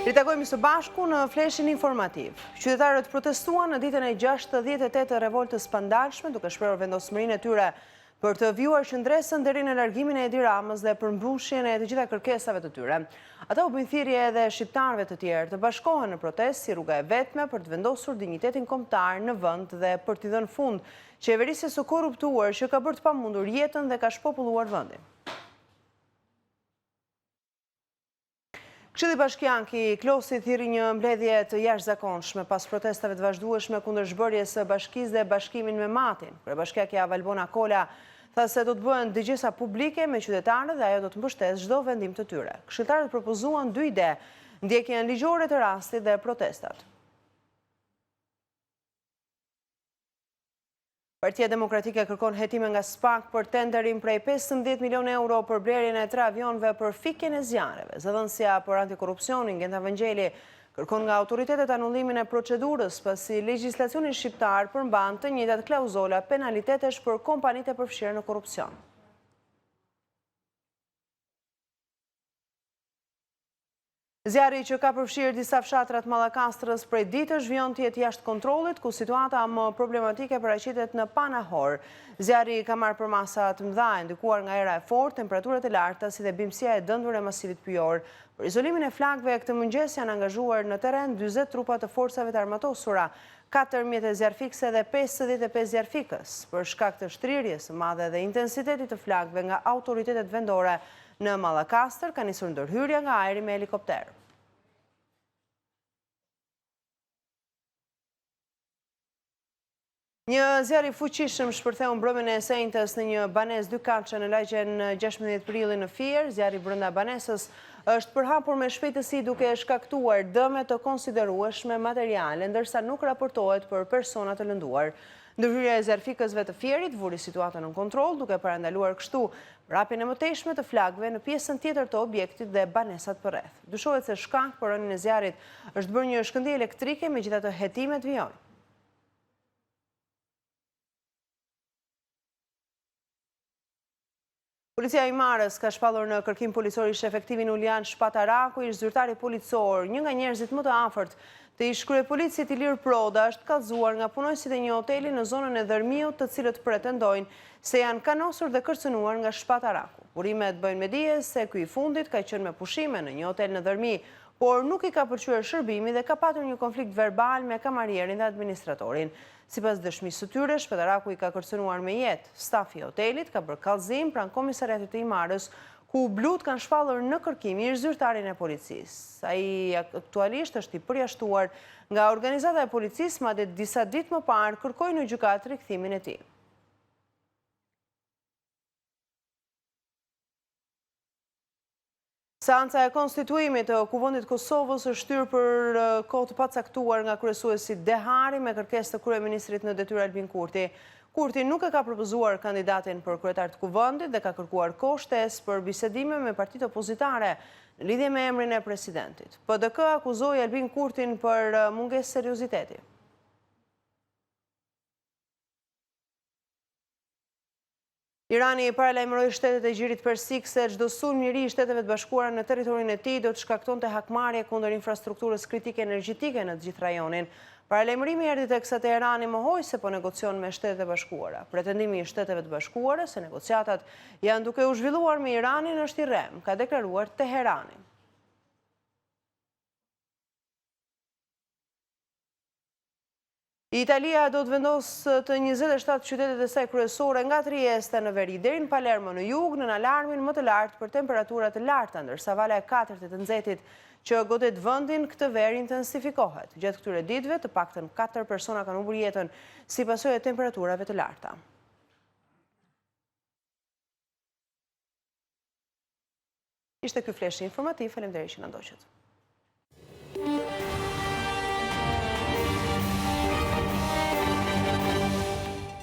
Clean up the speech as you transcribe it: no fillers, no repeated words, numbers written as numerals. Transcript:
Ritakojmë së bashku në fleshin informativ. Qytetarët protestuan në ditën e 68 të revoltës pandalshme, duke shprehur vendosmërinë e tyre për të vjuar qëndresën deri në largimin e Edi Ramës dhe përmbushjen e të gjitha kërkesave të tyre. Ata u bën thirrje edhe shqiptarëve të tjerë të bashkohen në protestë si rruga e vetme për të vendosur dinjitetin kombëtar në vend dhe për t'i dhënë fund qeverisë së korruptuar që ka bërë të pamundur jetën dhe ka shpopulluar vendin. Këshilli Bashkianki i Klosit thirri një mbledhje të jashtëzakonshme pas protestave të vazhdueshme kundër zhbërjes së bashkisë dhe bashkimin me matin. Kryebashkiakja Valbona Kola tha se do të bëhen dëgjesa publike me qytetarët dhe ajo do të mbështesë çdo vendim të tyre. Këshilltarët propozuan dy ide: ndjekjen ligjore të rastit dhe protestat. Partia Demokratike kërkon hetime nga SPAK për tenderin prej 15 milion euro për blerjen e 3 avionëve për fikjen e zjarreve. Zëdhënësia për antikorrupsionin Genta Vangeli kërkon nga autoritetet anullimin e procedurës pasi legjislacioni shqiptar përmban të njëjtat klauzola penalitetesh për kompanitë e përfshirë në korrupsion. Zjarri që ka përfshirë disa fshatra të Mallakastrës prej ditësh vjen të jetë jashtë kontrollit, ku situata më problematike paraqitet në Panahor. Zjarri ka marrë përmasa të mëdha, ndikuar nga era e fortë, temperaturat e larta si dhe bimësia e dëndur e masivit pyjor. Për izolimin e flakëve këtë mëngjes janë angazhuar në terren 40 trupa të forcave të armatosura, 4 mjete zjarfikse dhe 55 zjarfikës. Për shkak të shtrirjes së madhe dhe intensitetit të flakëve nga autoritetet vendore në Mallakastër ka nisur ndërhyrja nga ajri me helikopter. Një zjarr i fuqishëm shpërtheu mbrëmjen e sejntës në një banesë dykatçe në lagjen 16 prilli në Fier. Zjarri brenda banesës është përhapur me shpejtësi duke shkaktuar dëme të konsiderueshme materiale, ndërsa nuk raportohet për persona të lënduar. Ndërhyrja e zjarfikësve të Fierit vuri situatën në kontroll, duke parandaluar kështu vrapjen e mëtejshme të flakëve në pjesën tjetër të objektit dhe banesat përreth. Dyshohet se shkak për rënien e zjarrit është bërë një shkëndijë elektrike, megjithatë hetimet vijojnë. Policia e Marës ka shpallur në kërkim policor ish efektivin Ulian Shpataraku, ish zyrtari policor, një nga njerëzit më të afërt të ish kryepolicit Ilir Proda, është kallëzuar nga punojësit e një hoteli në zonën e Dërmiut, të cilët pretendojnë se janë kanosur dhe kërcënuar nga Shpataraku. Burimet bëjnë me dije se ky i fundit ka qenë me pushime në një hotel në Dërmi, por nuk i ka pëlqyer shërbimi dhe ka patur një konflikt verbal me kamarierin dhe administratorin. Sipas dëshmisë së tyre, Shpataraku i ka kërcënuar me jetë. Stafi i hotelit ka bërë kallëzim pranë komisariatit të Imarës, ku blut kanë shpallur në kërkim ish zyrtarin e policisë. Ai aktualisht është i përjashtuar nga organizata e policisë, madje disa ditë më parë kërkoi në gjykatë rikthimin e tij. Seanca e konstituimit të Kuvendit Kosovës është shtyrë për kohë të pacaktuar nga kryesuesi Dehari me kërkesë të kryeministrit në detyrë Albin Kurti. Kurti nuk e ka propozuar kandidatin për kryetar të Kuvendit dhe ka kërkuar kohë shtesë për bisedime me partitë opozitare në lidhje me emrin e presidentit. PDK akuzoi Albin Kurtin për mungesë serioziteti. Irani paralajmëroi shtetet e Gjirit Persik se çdo sulm i ri i Shteteve të Bashkuara në territorin e tij do të shkaktonte hakmarrje kundër infrastrukturës kritike energjetike në të gjithë rajonin. Paralajmërimi erdhi teksa Teherani mohoi se po negocion me Shtetet e Bashkuara. Pretendimi i Shteteve të Bashkuara se negociatat janë duke u zhvilluar me Iranin është i rrem, ka deklaruar Teherani. Italia do të vendosë të 27 qytetet e saj kryesore nga Trieste në veri deri në Palermo në jug në alarmin më të lartë për temperaturat të larta, ndërsa vala e 4 të nxehtit që godet vendin këtë verë intensifikohet. Gjatë këtyre ditëve, të paktën 4 persona kanë humbur jetën si pasojë e temperaturave të larta. Ishte ky flesh informativ, faleminderit që na ndoqët.